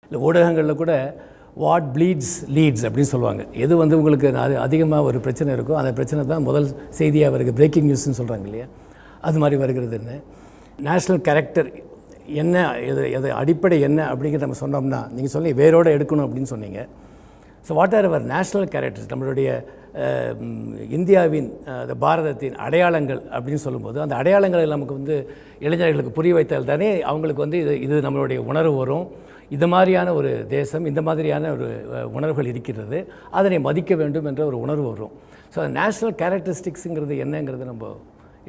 இல்லை ஊடகங்களில் கூட வாட் ப்ளீட்ஸ் லீட்ஸ் அப்படின்னு சொல்லுவாங்க. எது வந்து உங்களுக்கு அதிகமாக ஒரு பிரச்சனை இருக்கோ அந்த பிரச்சனை தான் முதல் செய்தியாக வருது. பிரேக்கிங் நியூஸ்ன்னு சொல்கிறாங்க இல்லையா, அது மாதிரி வருகிறதுன்னு. நேஷ்னல் கேரக்டர் என்ன, எது அடிப்படை என்ன அப்படிங்கிறத நம்ம சொன்னோம்னா, நீங்கள் சொல்லி வேரோடு எடுக்கணும் அப்படின்னு சொன்னீங்க. So what are our national characters, நம்மளுடைய இந்தியாவின் பாரதத்தின் அடையாளங்கள் அப்படின்னு சொல்லும்போது, அந்த அடையாளங்களை நமக்கு வந்து இளைஞர்களுக்கு புரிய வைத்தால் தானே அவங்களுக்கு வந்து இது நம்மளுடைய உணர்வு வரும். இந்த மாதிரியான ஒரு தேசம், இந்த மாதிரியான ஒரு உணர்வுகள் இருக்கிறது, அதனை மதிக்க வேண்டும் என்ற ஒரு உணர்வு வரும். ஸோ நேஷ்னல் கேரக்டரிஸ்டிக்ஸுங்கிறது என்னங்கிறது நம்ம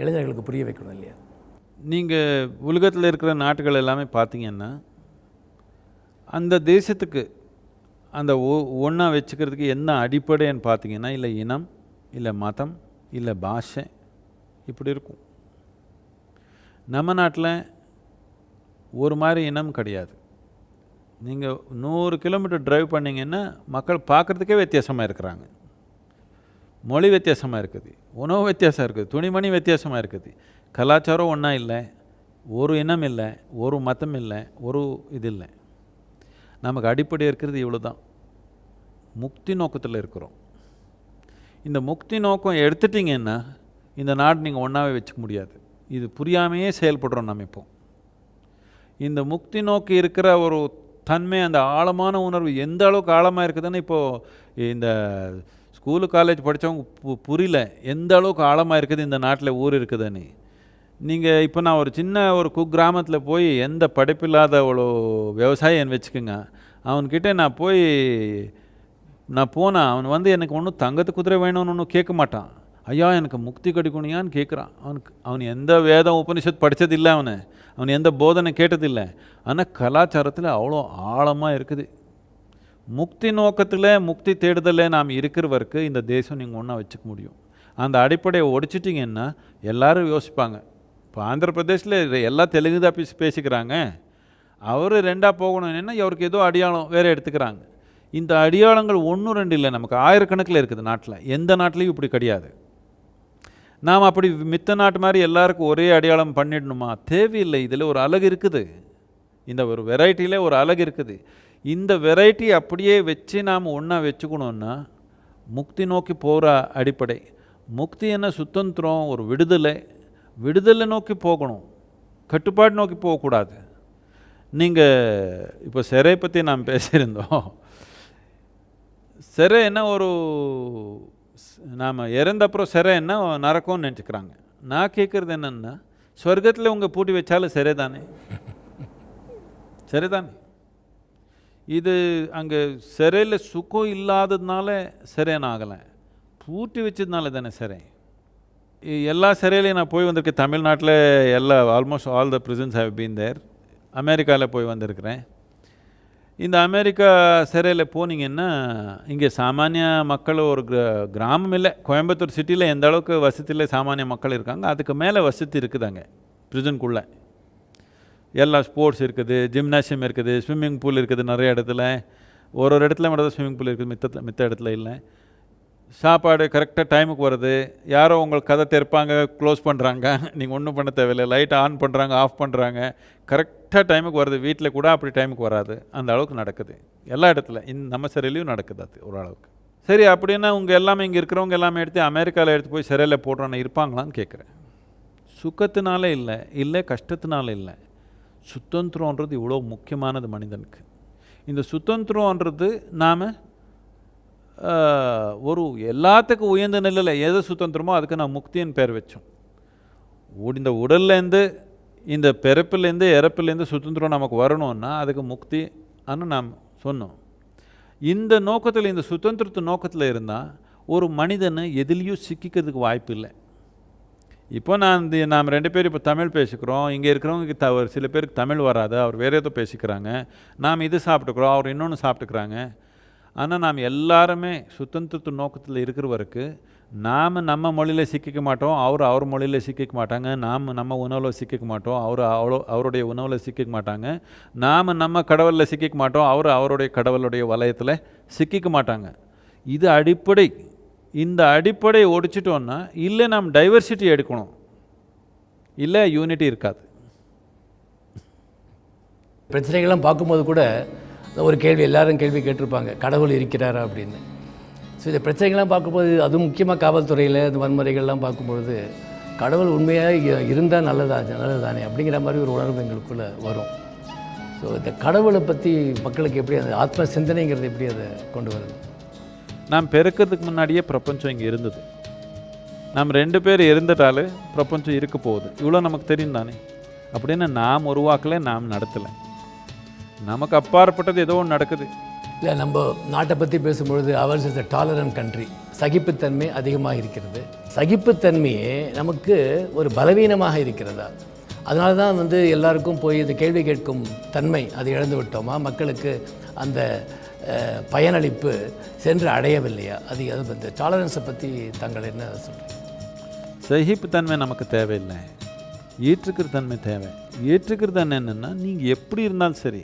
இளைஞர்களுக்கு புரிய வைக்கணும் இல்லையா? நீங்கள் உலகத்தில் இருக்கிற நாட்டுகள் எல்லாமே பார்த்தீங்கன்னா, அந்த தேசத்துக்கு அந்த ஒன்றா வச்சுக்கிறதுக்கு என்ன அடிப்படைன்னு பார்த்தீங்கன்னா, இல்லை இனம், இல்லை மதம், இல்லை பாஷை, இப்படி இருக்கும். நம்ம நாட்டில் ஒரு மாதிரி இனம் கிடையாது. நீங்கள் 100 கிலோமீட்டர் டிரைவ் பண்ணிங்கன்னா மக்கள் பார்க்குறதுக்கே வித்தியாசமாக இருக்கிறாங்க. மொழி வித்தியாசமாக இருக்குது, உணவு வித்தியாசம் இருக்குது, துணிமணி வித்தியாசமாக இருக்குது. கலாச்சாரம் ஒன்றா இல்லை, ஒரு இனம் இல்லை, ஒரு மதம் இல்லை, ஒரு இது இல்லை. நமக்கு அடிப்படை இருக்கிறது இவ்வளோ தான். முக்தி நோக்கத்தில் இருக்கிறோம். இந்த முக்தி நோக்கம் எடுத்துட்டிங்கன்னா இந்த நாடு நீங்கள் ஒன்றாவே வச்சுக்க முடியாது. இது புரியாமையே செயல்படுறோம் நம்ம. இப்போ இந்த முக்தி நோக்கி இருக்கிற ஒரு தன்மை, அந்த ஆழமான உணர்வு எந்த அளவுக்கு ஆழமாக இருக்குதுன்னு இப்போது இந்த ஸ்கூலு காலேஜ் படித்தவங்க புரியல எந்த அளவுக்கு ஆழமாக இருக்குது இந்த நாட்டில் ஊர் இருக்குதுன்னு. நீங்கள் இப்போ நான் ஒரு சின்ன ஒரு குக்கிராமத்தில் போய் எந்த படிப்பில்லாத அவ்வளோ விவசாயம் வச்சுக்கோங்க, அவன்கிட்ட நான் போனேன். அவன் வந்து எனக்கு ஒன்றும் தங்கத்து குதிரை வேணும்னு ஒன்றும் கேட்க மாட்டான். ஐயா எனக்கு முக்தி கிடைக்கணுயான்னு கேட்குறான். அவன் எந்த வேதம் உபனிஷத் படித்ததில்லை, அவன் எந்த போதனை கேட்டதில்லை. ஆனால் கலாச்சாரத்தில் அவ்வளோ ஆழமாக இருக்குது. முக்தி நோக்கத்தில், முக்தி தேடுதலில் நாம் இருக்கிறவருக்கு இந்த தேசம் நீங்கள் ஒன்றா வச்சுக்க முடியும். அந்த அடிப்படையை ஒடிச்சிட்டிங்கன்னா எல்லோரும் யோசிப்பாங்க. இப்போ ஆந்திர பிரதேசில் எல்லாம் தெலுங்கு தான் பேசிக்கிறாங்க, அவர் ரெண்டாக போகணும்னா அவருக்கு ஏதோ அடையாளம் வேறு எடுத்துக்கிறாங்க. இந்த அடையாளங்கள் 1 2 இல்லை, நமக்கு ஆயிரக்கணக்கில் இருக்குது நாட்டில். எந்த நாட்டிலையும் இப்படி கிடையாது. நாம் அப்படி மித்த நாட்டு மாதிரி எல்லாருக்கும் ஒரே அடையாளம் பண்ணிடணுமா? தேவையில்லை. இதில் ஒரு அழகு இருக்குது, இந்த ஒரு வெரைட்டியில் ஒரு அழகு இருக்குது. இந்த வெரைட்டி அப்படியே வச்சு நாம் ஒன்றா வச்சுக்கணுன்னா முக்தி நோக்கி போகிற அடிப்படை. முக்தி என்ன? சுதந்திரம், ஒரு விடுதலை நோக்கி போகணும், கட்டுப்பாடு நோக்கி போகக்கூடாது. நீங்கள் இப்போ சிறை பற்றி நாம் பேசியிருந்தோம். சிறை என்ன, ஒரு நாம் இறந்தப்புறம் சிறை என்ன நரக்கம்னு நினச்சிக்கிறாங்க. நான் கேட்குறது என்னென்னா, சொர்க்கத்தில் உங்கள் பூட்டி வச்சாலும் சிறை தானே, சரிதானே? இது அங்கே சிறையில் சுகம் இல்லாததுனால சிறைன்னு ஆகலை, பூட்டி வச்சதுனால தானே சிறை. எல்லா சிறையிலையும் நான் போய் வந்திருக்கேன். தமிழ்நாட்டில் almost all the prisons have been there. அமெரிக்காவில் போய் வந்திருக்கிறேன். இந்த அமெரிக்கா சிறையில் போனீங்கன்னா இங்கே சாமானிய மக்கள் ஒரு கிராமம் இல்லை. கோயம்புத்தூர் சிட்டியில் எந்த அளவுக்கு வசதியில் சாமானிய மக்கள் இருக்காங்க, அதுக்கு மேலே வசதி இருக்குது அங்கே ப்ரிசனுக்குள்ளே. எல்லா ஸ்போர்ட்ஸ் இருக்குது, ஜிம்னாசியம் இருக்குது, ஸ்விம்மிங் பூல் இருக்குது நிறைய இடத்துல. ஒரு இடத்துல மட்டும் தான் ஸ்விம்மிங் பூல் இருக்குது, மித்த இடத்துல இல்லை. சாப்பாடு கரெக்டாக டைமுக்கு வருது. யாரோ உங்களுக்கு கதை திறப்பாங்க, க்ளோஸ் பண்ணுறாங்க, நீங்கள் ஒன்றும் பண்ண தேவையில்லை. லைட் ஆன் பண்ணுறாங்க, ஆஃப் பண்ணுறாங்க, கரெக்டாக டைமுக்கு வருது. வீட்டில் கூட அப்படி டைமுக்கு வராது. அந்த அளவுக்கு நடக்குது எல்லா இடத்துல. நம்ம சிறையிலையும் நடக்குது அது ஓரளவுக்கு. சரி, அப்படின்னா உங்கள் எல்லாமே இங்கே இருக்கிறவங்க எல்லாமே எடுத்து அமெரிக்காவில் எடுத்து போய் சிறையில் போடுறோன்னு இருப்பாங்களான்னு கேட்குறேன். சுகத்தினால இல்லை கஷ்டத்தினால இல்லை. சுதந்திரன்றது இவ்வளோ முக்கியமானது மனிதனுக்கு. இந்த சுதந்திரன்றது நாம் ஒரு எல்லாத்துக்கும் உயர்ந்த நிலையில் எது சுதந்திரமோ அதுக்கு நான் முக்தின்னு பேர் வச்சோம். இந்த உடல்லேருந்து, இந்த பிறப்பிலேருந்து இறப்பிலேருந்து சுதந்திரம் நமக்கு வரணும்னா அதுக்கு முக்தி ஆனால் நாம் சொன்னோம். இந்த நோக்கத்தில், இந்த சுதந்திரத்து நோக்கத்தில் இருந்தால் ஒரு மனிதனை எதுலேயும் சிக்கிக்கிறதுக்கு வாய்ப்பு இல்லை. இப்போ நாம் 2 பேர் இப்போ தமிழ் பேசிக்கிறோம். இங்கே இருக்கிறவங்க சில பேருக்கு தமிழ் வராது, அவர் வேறு ஏதோ பேசிக்கிறாங்க. நாம் இது சாப்பிட்டுக்கிறோம், அவர் இன்னொன்று சாப்பிட்டுக்கிறாங்க. ஆனால் நாம் எல்லாருமே சுதந்திரத்து நோக்கத்தில் இருக்கிறவருக்கு நாம் நம்ம மொழியில் சிக்கிக்க மாட்டோம், அவர் மொழியில் சிக்கிக்க மாட்டாங்க. நாம் நம்ம உணவில் சிக்கிக்க மாட்டோம், அவருடைய உணவில் சிக்கிக்க மாட்டாங்க. நாம் நம்ம கடவுளில் சிக்கிக்க மாட்டோம், அவருடைய கடவுளுடைய வலயத்தில் சிக்கிக்க மாட்டாங்க. இது அடிப்படை. இந்த அடிப்படையை ஒடிச்சிட்டோன்னா இல்லை நாம் டைவர்சிட்டி எடுக்கணும், இல்லை யூனிட்டி இருக்காது. பிரச்சனைகள்லாம் பார்க்கும்போது கூட ஒரு கேள்வி எல்லாரும் கேள்வி கேட்டிருப்பாங்க, கடவுள் இருக்கிறாரா அப்படின்னு. ஸோ இந்த பிரச்சனைகள்லாம் பார்க்கும்போது, அதுவும் முக்கியமாக காவல்துறையில் இந்த வன்முறைகள்லாம் பார்க்கும்பொழுது, கடவுள் உண்மையாக இருந்தால் நல்லது தானே அப்படிங்கிற மாதிரி ஒரு உணர்வு எங்களுக்குள்ளே வரும். ஸோ இந்த கடவுளை பற்றி மக்களுக்கு எப்படி அந்த ஆத்ம சிந்தனைங்கிறது எப்படி அதை கொண்டு வருது? நாம் பிறக்கிறதுக்கு முன்னாடியே பிரபஞ்சம் இங்கே இருந்தது. நாம் 2 பேர் இருந்துட்டாலே பிரபஞ்சம் இருக்க போகுது, இவ்வளோ நமக்கு தெரியும் தானே. அப்படின்னு நாம் உருவாக்கலை, நாம் நடத்தலை. நமக்கு அப்பாற்பட்டது ஏதோ ஒன்று நடக்குது. இல்லை, நம்ம நாட்டை பற்றி பேசும்பொழுது hours is a tolerant country, சகிப்புத்தன்மை அதிகமாக இருக்கிறது. சகிப்புத்தன்மையே நமக்கு ஒரு பலவீனமாக இருக்கிறதா? அதனால தான் வந்து எல்லாருக்கும் போய் இந்த கேள்வி கேட்கும் தன்மை அதை இழந்து விட்டோமா? மக்களுக்கு அந்த பயனளிப்பு சென்று அடையவில்லையா? அது இந்த டாலரன்ஸை பற்றி தாங்கள் என்ன சொல்கிறீங்க? சகிப்புத்தன்மை நமக்கு தேவையில்லை, ஏற்றுக்கிற தன்மை தேவை. ஏற்றுக்கிற தன்மை என்னென்னா, நீங்கள் எப்படி இருந்தாலும் சரி,